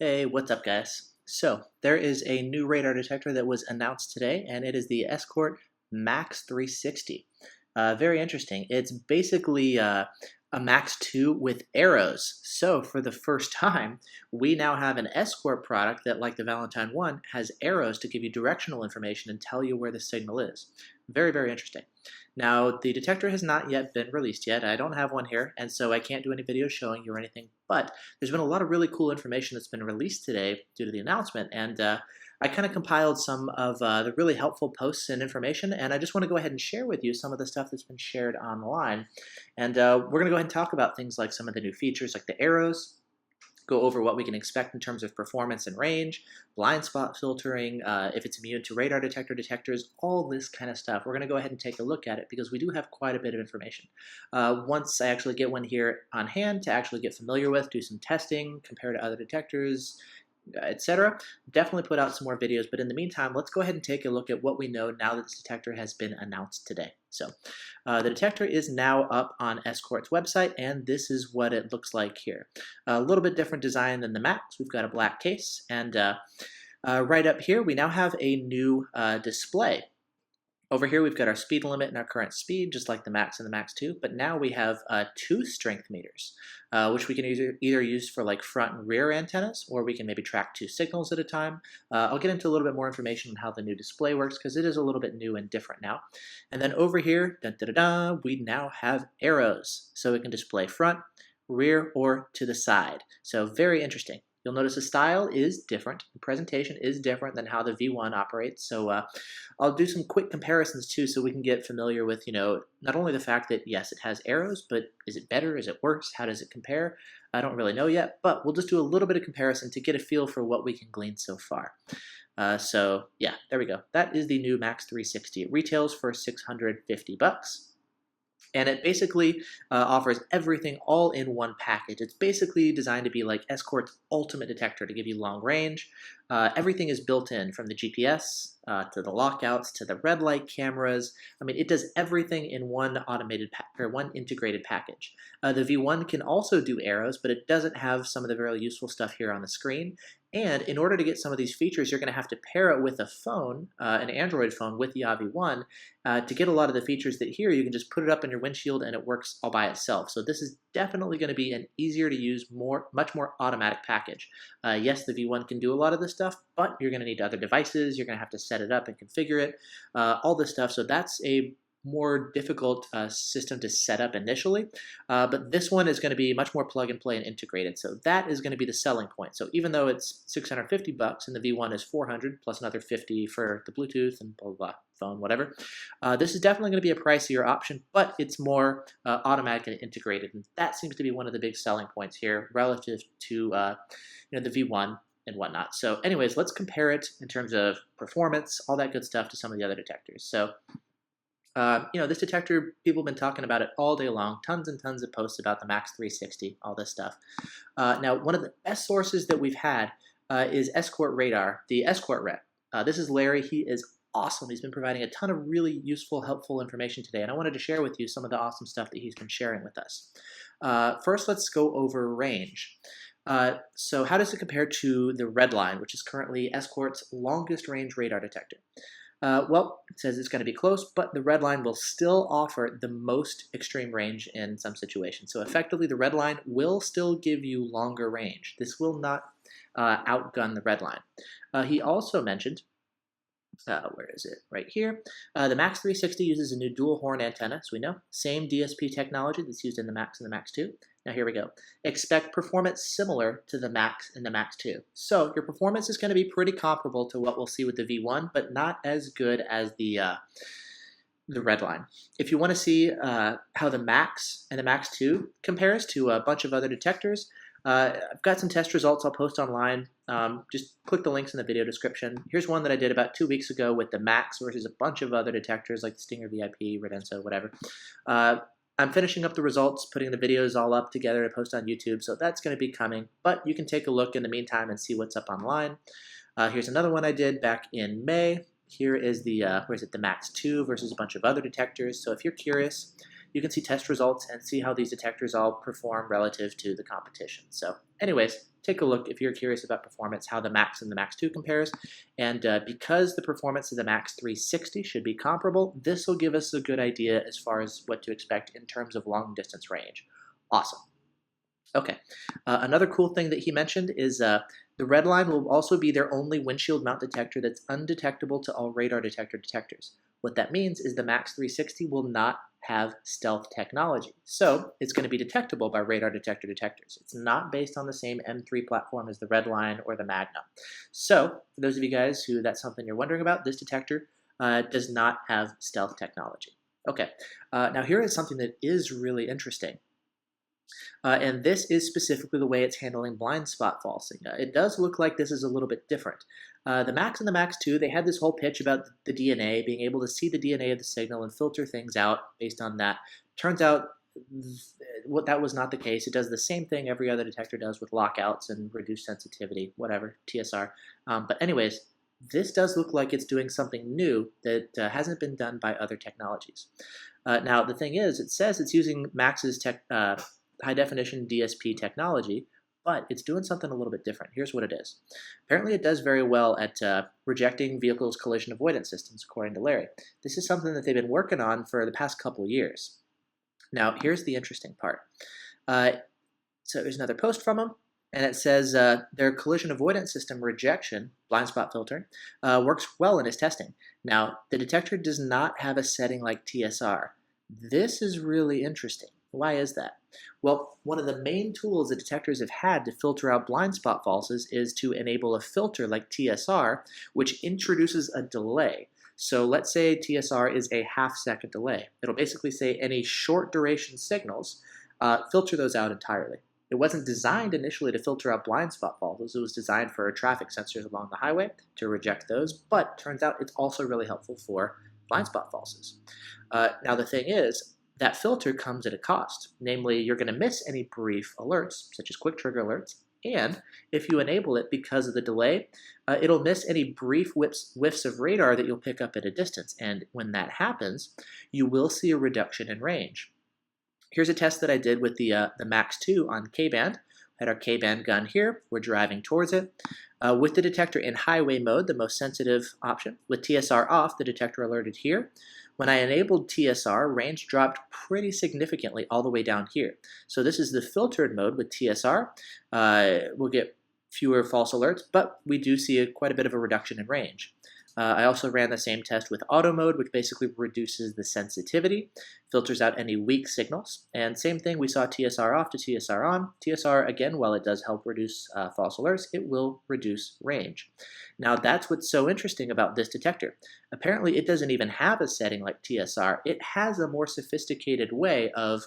Hey, what's up, guys? So, there is a new radar detector that was announced today, and it is the Escort Max 360. Very interesting. It's basically a Max 2 with arrows. So, for the first time, we now have an Escort product that, like the Valentine 1, has arrows to give you directional information and tell you where the signal is. Very, very interesting. Now, the detector has not yet been released yet. I don't have one here, and so I can't do any videos showing you or anything, but there's been a lot of really cool information that's been released today due to the announcement, and I kind of compiled some of the really helpful posts and information, and I just want to go ahead and share with you some of the stuff that's been shared online. And we're going to go ahead and talk about things like some of the new features like the arrows, go over what we can expect in terms of performance and range, blind spot filtering, if it's immune to radar detectors, all this kind of stuff. We're going to go ahead and take a look at it because we do have quite a bit of information. Once I actually get one here on hand to actually get familiar with, do some testing, compare to other detectors, etc. Definitely put out some more videos, but in the meantime, let's go ahead and take a look at what we know now that this detector has been announced today. So the detector is now up on Escort's website, and this is what it looks like here. A little bit different design than the Max. We've got a black case, and right up here, we now have a new display. Over here, we've got our speed limit and our current speed, just like the Max and the Max 2, but now we have two strength meters, which we can either use for like front and rear antennas, or we can maybe track two signals at a time. I'll get into a little bit more information on how the new display works, because it is a little bit new and different now. And then over here, we now have arrows, so it can display front, rear, or to the side. So very interesting. You'll notice the style is different. The presentation is different than how the V1 operates. So I'll do some quick comparisons too so we can get familiar with, not only the fact that, yes, it has arrows, but is it better? Is it worse? How does it compare? I don't really know yet, but we'll just do a little bit of comparison to get a feel for what we can glean so far. So yeah, there we go. That is the new Max 360. It retails for $650. And it basically offers everything all in one package. It's basically designed to be like Escort's ultimate detector to give you long range. Everything is built in, from the GPS to the lockouts to the red light cameras. I mean, it does everything in one one integrated package. The V1 can also do arrows, but it doesn't have some of the very useful stuff here on the screen. And in order to get some of these features, you're going to have to pair it with a phone, an Android phone with the AV1, to get a lot of the features that here you can just put it up in your windshield and it works all by itself. So this is definitely going to be an easier to use, much more automatic package. Yes, the V1 can do a lot of this stuff, but you're going to need other devices. You're going to have to set it up and configure it, all this stuff. So that's a more difficult system to set up initially, but this one is going to be much more plug and play and integrated. So that is going to be the selling point. So even though it's $650 and the V1 is $400 plus another $50 for the Bluetooth and blah, blah, blah, phone, whatever, this is definitely going to be a pricier option, but it's more automatic and integrated. And that seems to be one of the big selling points here relative to the V1 and whatnot. So anyways, let's compare it in terms of performance, all that good stuff, to some of the other detectors. So this detector, people have been talking about it all day long. Tons and tons of posts about the Max 360, all this stuff. Now, one of the best sources that we've had is Escort Radar, the Escort rep. This is Larry. He is awesome. He's been providing a ton of really useful, helpful information today, and I wanted to share with you some of the awesome stuff that he's been sharing with us. First, let's go over range. So how does it compare to the Redline, which is currently Escort's longest range radar detector? Well, it says it's going to be close, but the Redline will still offer the most extreme range in some situations. So effectively, the Redline will still give you longer range. This will not outgun the Redline. He also mentioned, where is it? Right here. The Max 360 uses a new dual horn antenna, as we know. Same DSP technology that's used in the Max and the Max 2. Now here we go. Expect performance similar to the Max and the Max 2. So your performance is going to be pretty comparable to what we'll see with the V1, but not as good as the Redline. If you want to see how the Max and the Max 2 compares to a bunch of other detectors, I've got some test results I'll post online. Just click the links in the video description. Here's one that I did about 2 weeks ago with the Max versus a bunch of other detectors like the Stinger VIP, Redenso, whatever. I'm finishing up the results, putting the videos all up together to post on YouTube, so that's going to be coming. But you can take a look in the meantime and see what's up online. Here's another one I did back in May. Here is the, the Max 2 versus a bunch of other detectors. So if you're curious, you can see test results and see how these detectors all perform relative to the competition. So anyways, take a look if you're curious about performance, how the Max and the Max 2 compares. And because the performance of the Max 360 should be comparable, this will give us a good idea as far as what to expect in terms of long distance range. Awesome. Okay, another cool thing that he mentioned is the red line will also be their only windshield mount detector that's undetectable to all radar detector detectors. What that means is the Max 360 will not have stealth technology, so it's going to be detectable by radar detector detectors. It's not based on the same M3 platform as the red line or the Magnum. So, for those of you guys who that's something you're wondering about, this detector does not have stealth technology. Okay, now here is something that is really interesting. And this is specifically the way it's handling blind spot falsing. It does look like this is a little bit different. The Max and the Max 2, they had this whole pitch about the DNA, being able to see the DNA of the signal and filter things out based on that. Turns out that was not the case. It does the same thing every other detector does with lockouts and reduced sensitivity, whatever, TSR. But anyways, this does look like it's doing something new that hasn't been done by other technologies. Now, the thing is, it says it's using Max's high-definition DSP technology, but it's doing something a little bit different. Here's what it is. Apparently, it does very well at rejecting vehicles' collision avoidance systems, according to Larry. This is something that they've been working on for the past couple years. Now, here's the interesting part. So there's another post from them, and it says their collision avoidance system rejection, blind spot filtering, works well in its testing. Now, the detector does not have a setting like TSR. This is really interesting. Why is that? Well, one of the main tools that detectors have had to filter out blind spot falses is to enable a filter like TSR, which introduces a delay. So let's say TSR is a half-second delay. It'll basically say any short duration signals, filter those out entirely. It wasn't designed initially to filter out blind spot falses. It was designed for traffic sensors along the highway to reject those, but turns out it's also really helpful for blind spot falses. Now the thing is, that filter comes at a cost. Namely, you're going to miss any brief alerts, such as quick trigger alerts, and if you enable it because of the delay, it'll miss any brief whiffs of radar that you'll pick up at a distance, and when that happens, you will see a reduction in range. Here's a test that I did with the Max 2 on K-band. Had our K-band gun here. We're driving towards it. With the detector in highway mode, the most sensitive option, with TSR off, the detector alerted here. When I enabled TSR, range dropped pretty significantly all the way down here. So this is the filtered mode with TSR. We'll get fewer false alerts, but we do see quite a bit of a reduction in range. I also ran the same test with auto mode, which basically reduces the sensitivity, filters out any weak signals, and same thing, we saw TSR off to TSR on. TSR, again, while it does help reduce false alerts, it will reduce range. Now, that's what's so interesting about this detector. Apparently, it doesn't even have a setting like TSR. It has a more sophisticated way of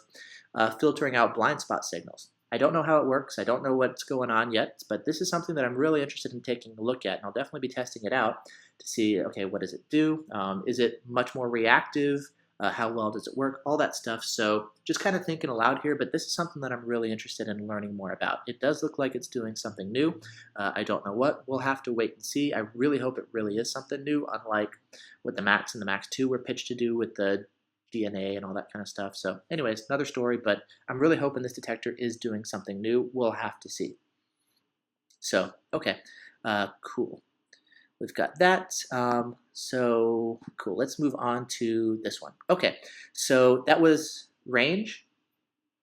filtering out blind spot signals. I don't know how it works. I don't know what's going on yet, but this is something that I'm really interested in taking a look at, and I'll definitely be testing it out to see, okay, what does it do? Is it much more reactive? How well does it work? All that stuff. So just kind of thinking aloud here, but this is something that I'm really interested in learning more about. It does look like it's doing something new. I don't know what. We'll have to wait and see. I really hope it really is something new, unlike what the Max and the Max 2 were pitched to do with the DNA and all that kind of stuff. So anyways, another story, but I'm really hoping this detector is doing something new. We'll have to see. So, okay, cool. We've got that. So cool. Let's move on to this one. Okay, so that was range,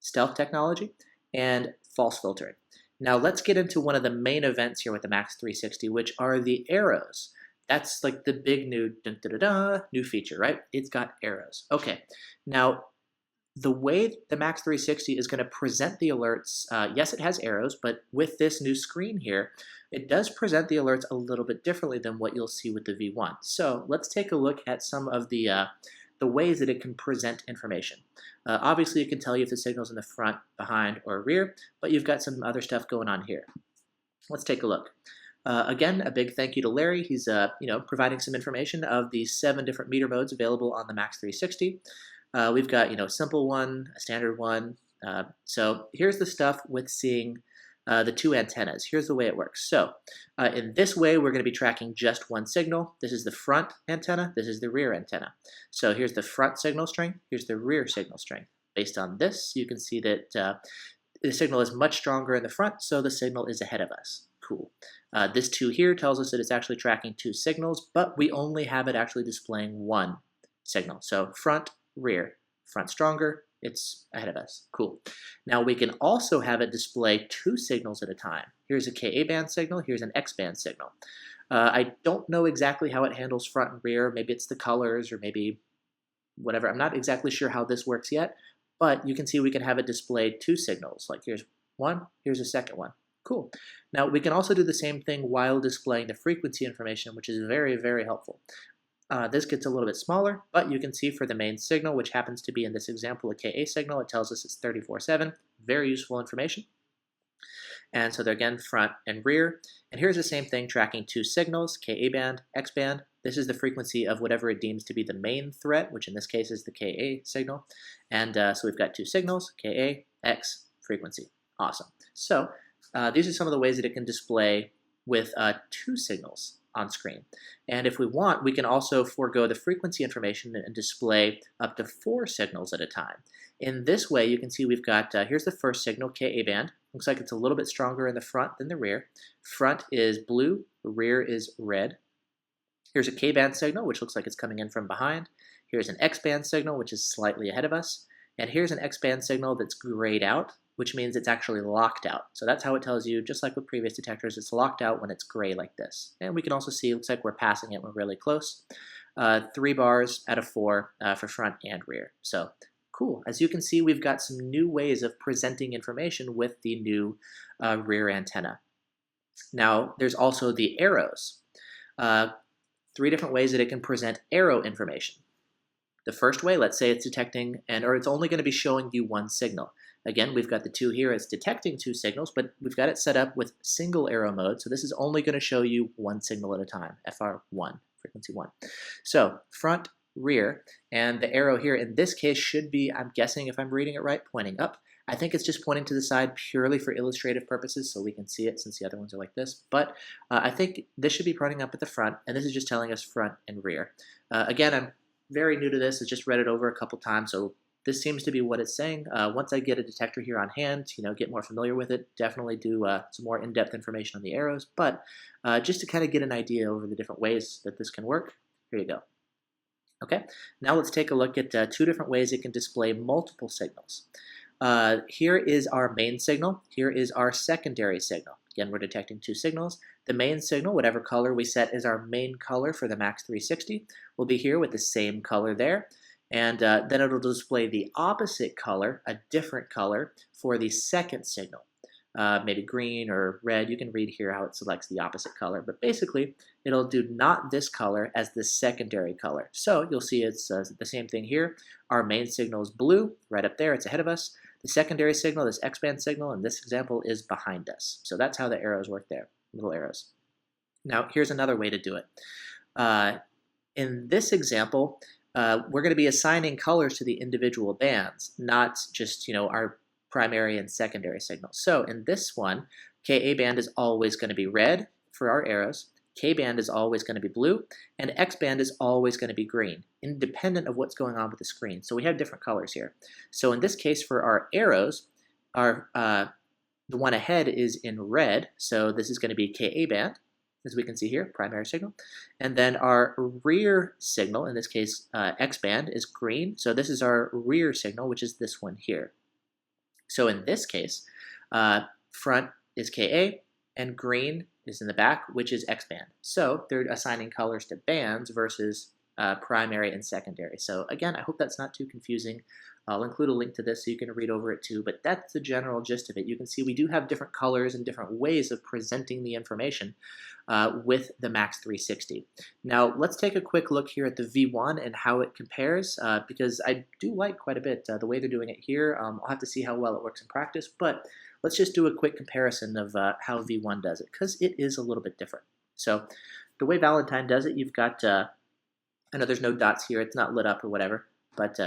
stealth technology, and false filtering. Now let's get into one of the main events here with the Max 360, which are the arrows. That's like the big new new feature, right? It's got arrows. Okay, now the way the Max 360 is going to present the alerts, yes, it has arrows, but with this new screen here, it does present the alerts a little bit differently than what you'll see with the V1. So let's take a look at some of the ways that it can present information. Obviously, it can tell you if the signal's in the front, behind, or rear, but you've got some other stuff going on here. Let's take a look. Again, a big thank you to Larry. He's providing some information of the 7 different meter modes available on the Max 360. We've got simple one, a standard one. So here's the stuff with seeing the two antennas. Here's the way it works. So in this way, we're going to be tracking just one signal. This is the front antenna. This is the rear antenna. So here's the front signal string. Here's the rear signal string. Based on this, you can see that the signal is much stronger in the front, so the signal is ahead of us. Cool. This 2 here tells us that it's actually tracking 2 signals, but we only have it actually displaying 1 signal. So front, rear. Front stronger, it's ahead of us. Cool. Now we can also have it display 2 signals at a time. Here's a Ka band signal, here's an X band signal. I don't know exactly how it handles front and rear. Maybe it's the colors or maybe whatever. I'm not exactly sure how this works yet, but you can see we can have it display 2 signals. Like here's one, here's a second one. Cool. Now we can also do the same thing while displaying the frequency information, which is very, very helpful. This gets a little bit smaller, but you can see for the main signal, which happens to be in this example a Ka signal, it tells us it's 34.7. Very useful information. And so they're again front and rear. And here's the same thing, tracking 2 signals, Ka band, X band. This is the frequency of whatever it deems to be the main threat, which in this case is the Ka signal. And so we've got 2 signals, Ka, X, frequency. Awesome. So these are some of the ways that it can display with 2 signals on screen. And if we want, we can also forego the frequency information and display up to 4 signals at a time. In this way, you can see we've got, here's the first signal, Ka band. Looks like it's a little bit stronger in the front than the rear. Front is blue, rear is red. Here's a K band signal, which looks like it's coming in from behind. Here's an X band signal, which is slightly ahead of us. And here's an X band signal that's grayed out, which means it's actually locked out. So that's how it tells you, just like with previous detectors, it's locked out when it's gray like this. And we can also see, it looks like we're passing it when we're really close. 3 bars out of 4 for front and rear. So cool. As you can see, we've got some new ways of presenting information with the new rear antenna. Now, there's also the arrows. 3 different ways that it can present arrow information. The first way, let's say it's detecting, or it's only going to be showing you 1 signal. Again, we've got the 2 here, it's detecting 2 signals, but we've got it set up with single arrow mode, so this is only going to show you 1 signal at a time, FR1, frequency 1. So, front, rear, and the arrow here in this case should be, I'm guessing if I'm reading it right, pointing up. I think it's just pointing to the side purely for illustrative purposes, so we can see it since the other ones are like this, but I think this should be pointing up at the front, and this is just telling us front and rear. Again, I'm very new to this, I just read it over a couple times, so this seems to be what it's saying. Once I get a detector here on hand, get more familiar with it, definitely do some more in-depth information on the arrows, but just to kind of get an idea over the different ways that this can work, here you go. Okay, now let's take a look at 2 different ways it can display multiple signals. Here is our main signal, here is our secondary signal. Again, we're detecting 2 signals. The main signal, whatever color we set as our main color for the Max360, will be here with the same color there. And then it'll display the opposite color, a different color, for the second signal. Maybe green or red. You can read here how it selects the opposite color. But basically, it'll do not this color as the secondary color. So you'll see it's the same thing here. Our main signal is blue, right up there. It's ahead of us. The secondary signal, this X-band signal, in this example, is behind us. So that's how the arrows work there, little arrows. Now, here's another way to do it. In this example, we're going to be assigning colors to the individual bands, not just, our primary and secondary signals. So in this one, Ka band is always going to be red for our arrows, K band is always going to be blue, and X band is always going to be green, independent of what's going on with the screen. So we have different colors here. So in this case, for our arrows, the one ahead is in red, so this is going to be Ka band, as we can see here, primary signal. And then our rear signal, in this case X band, is green. So this is our rear signal, which is this one here. So in this case, front is Ka, and green is in the back, which is X band. So they're assigning colors to bands versus primary and secondary. So again, I hope that's not too confusing. I'll include a link to this so you can read over it too, but that's the general gist of it. You can see we do have different colors and different ways of presenting the information with the Max360. Now, let's take a quick look here at the V1 and how it compares, because I do like quite a bit the way they're doing it here. I'll have to see how well it works in practice, but let's just do a quick comparison of how V1 does it, because it is a little bit different. So the way Valentine does it, you've got, I know there's no dots here, it's not lit up or whatever, but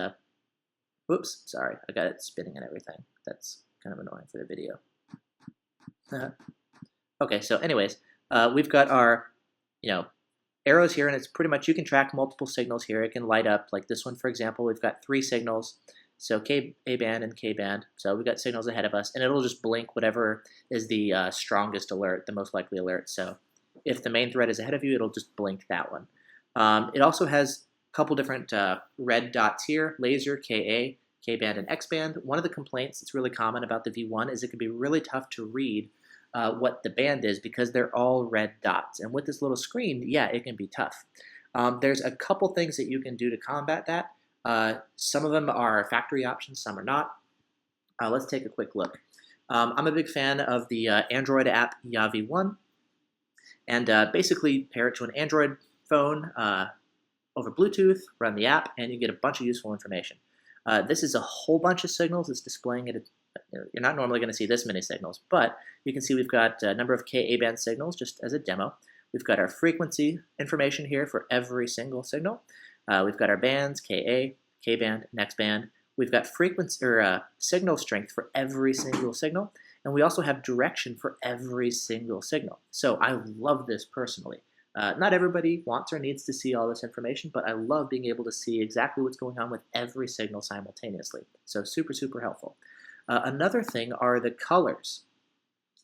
whoops, sorry, I got it spinning and everything. That's kind of annoying for the video. Okay, so anyways, we've got our, you know, arrows here, and it's pretty much, you can track multiple signals here. It can light up, like this one, for example, we've got 3 signals, so A-band and K-band, so we've got signals ahead of us, and it'll just blink whatever is the strongest alert, the most likely alert. So if the main thread is ahead of you, it'll just blink that one. It also has a couple different red dots here, laser, Ka, K-band, and X-band. One of the complaints that's really common about the V1 is it can be really tough to read what the band is because they're all red dots. And with this little screen, yeah, it can be tough. There's a couple things that you can do to combat that. Some of them are factory options, some are not. Let's take a quick look. I'm a big fan of the Android app Yavi1, and basically pair it to an Android phone over Bluetooth, run the app, and you get a bunch of useful information. This is a whole bunch of signals. It's displaying it. You're not normally going to see this many signals, but you can see we've got a number of Ka-band signals just as a demo. We've got our frequency information here for every single signal. We've got our bands, Ka, K-band, and X-band. We've got frequency or signal strength for every single signal, and we also have direction for every single signal. So I love this personally. Not everybody wants or needs to see all this information, but I love being able to see exactly what's going on with every signal simultaneously. So super, super helpful. Another thing are the colors.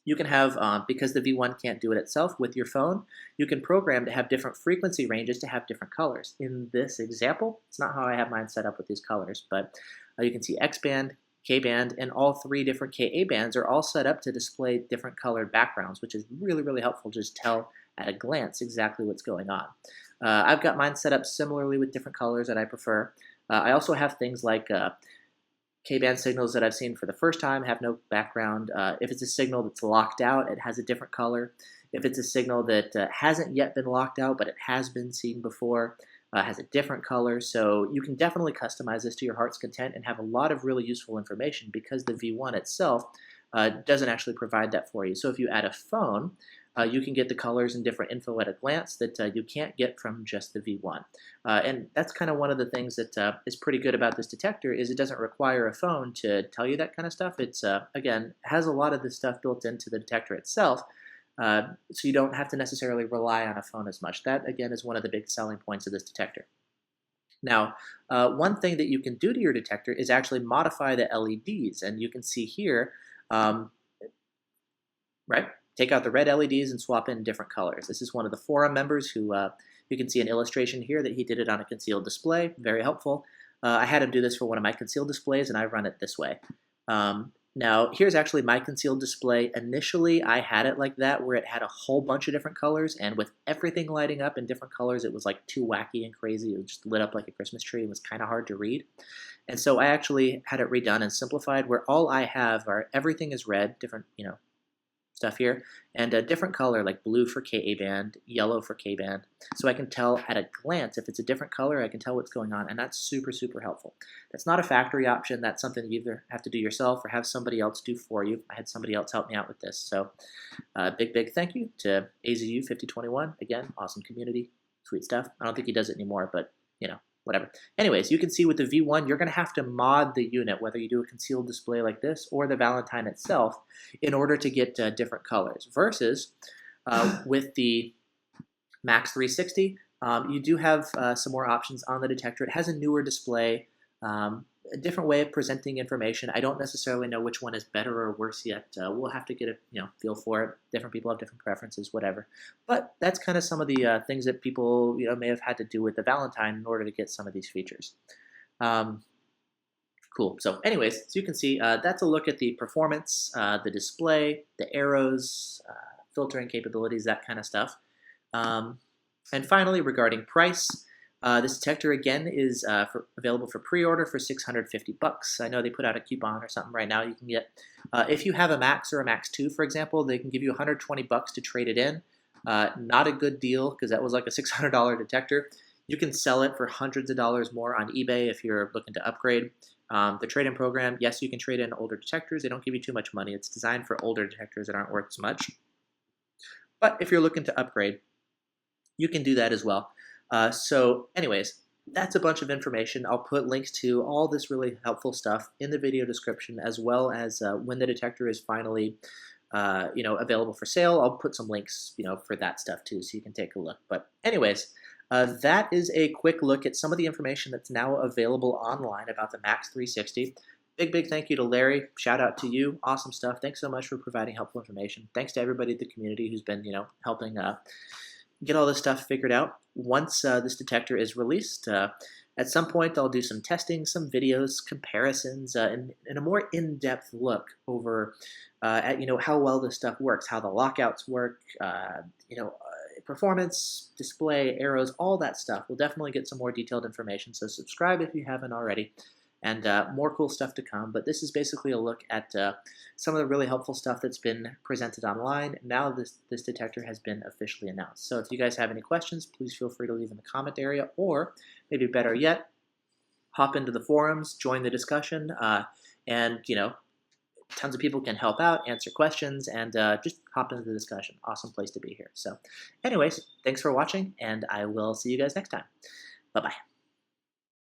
You can have, because the V1 can't do it itself with your phone, you can program to have different frequency ranges to have different colors. In this example, it's not how I have mine set up with these colors, but you can see X-band, K-band, and all 3 different Ka bands are all set up to display different colored backgrounds, which is really, really helpful to just tell at a glance exactly what's going on. I've got mine set up similarly with different colors that I prefer. I also have things like K-band signals that I've seen for the first time have no background. If it's a signal that's locked out, it has a different color. If it's a signal that hasn't yet been locked out, but it has been seen before, has a different color. So you can definitely customize this to your heart's content and have a lot of really useful information because the V1 itself doesn't actually provide that for you. So if you add a phone, you can get the colors and different info at a glance that you can't get from just the V1. And that's kind of one of the things that is pretty good about this detector is it doesn't require a phone to tell you that kind of stuff. It's, again, has a lot of this stuff built into the detector itself, so you don't have to necessarily rely on a phone as much. That, again, is one of the big selling points of this detector. Now, one thing that you can do to your detector is actually modify the LEDs, and you can see here, right? Take out the red LEDs and swap in different colors. This is one of the forum members who, you can see an illustration here that he did it on a concealed display, very helpful. I had him do this for one of my concealed displays and I run it this way. Now, here's actually my concealed display. Initially, I had it like that where it had a whole bunch of different colors, and with everything lighting up in different colors, it was like too wacky and crazy. It just lit up like a Christmas tree and was kind of hard to read. And so I actually had it redone and simplified where all I have are everything is red, different, stuff here, and a different color like blue for Ka-band, yellow for K-band, so I can tell at a glance if it's a different color. I can tell what's going on, and that's super, super helpful. That's not a factory option. That's something you either have to do yourself or have somebody else do for you. I had somebody else help me out with this, so big thank you to AZU5021. Again, awesome community, sweet stuff. I don't think he does it anymore, but whatever. Anyways, you can see with the V1, you're going to have to mod the unit, whether you do a concealed display like this or the Valentine itself, in order to get different colors. Versus with the Max360, you do have some more options on the detector. It has a newer display, a different way of presenting information. I don't necessarily know which one is better or worse yet. We'll have to get a feel for it. Different people have different preferences, whatever. But that's kind of some of the things that people may have had to do with the Valentine in order to get some of these features. Cool. So anyways, so you can see that's a look at the performance, the display, the arrows, filtering capabilities, that kind of stuff. And finally, regarding price, this detector again is available for pre-order for $650. I know they put out a coupon or something right now. You can get, if you have a Max or a Max 2, for example, they can give you $120 to trade it in. Not a good deal because that was like a $600 detector. You can sell it for hundreds of dollars more on eBay if you're looking to upgrade. The trade-in program, yes, you can trade in older detectors. They don't give you too much money. It's designed for older detectors that aren't worth as much. But if you're looking to upgrade, you can do that as well. So anyways, that's a bunch of information. I'll put links to all this really helpful stuff in the video description, as well as when the detector is finally available for sale. I'll put some links, for that stuff too, so you can take a look. But anyways, that is a quick look at some of the information that's now available online about the Max360. Big thank you to Larry. Shout out to you. Awesome stuff. Thanks so much for providing helpful information. Thanks to everybody in the community who's been, helping get all this stuff figured out. Once this detector is released, at some point I'll do some testing, some videos, comparisons, and a more in-depth look over at how well this stuff works, how the lockouts work, performance, display, arrows, all that stuff. We'll definitely get some more detailed information, so subscribe if you haven't already. And more cool stuff to come. But this is basically a look at some of the really helpful stuff that's been presented online. Now this detector has been officially announced. So if you guys have any questions, please feel free to leave in the comment area, or maybe better yet, hop into the forums, join the discussion, and tons of people can help out, answer questions, and just hop into the discussion. Awesome place to be here. So anyways, thanks for watching, and I will see you guys next time. Bye-bye.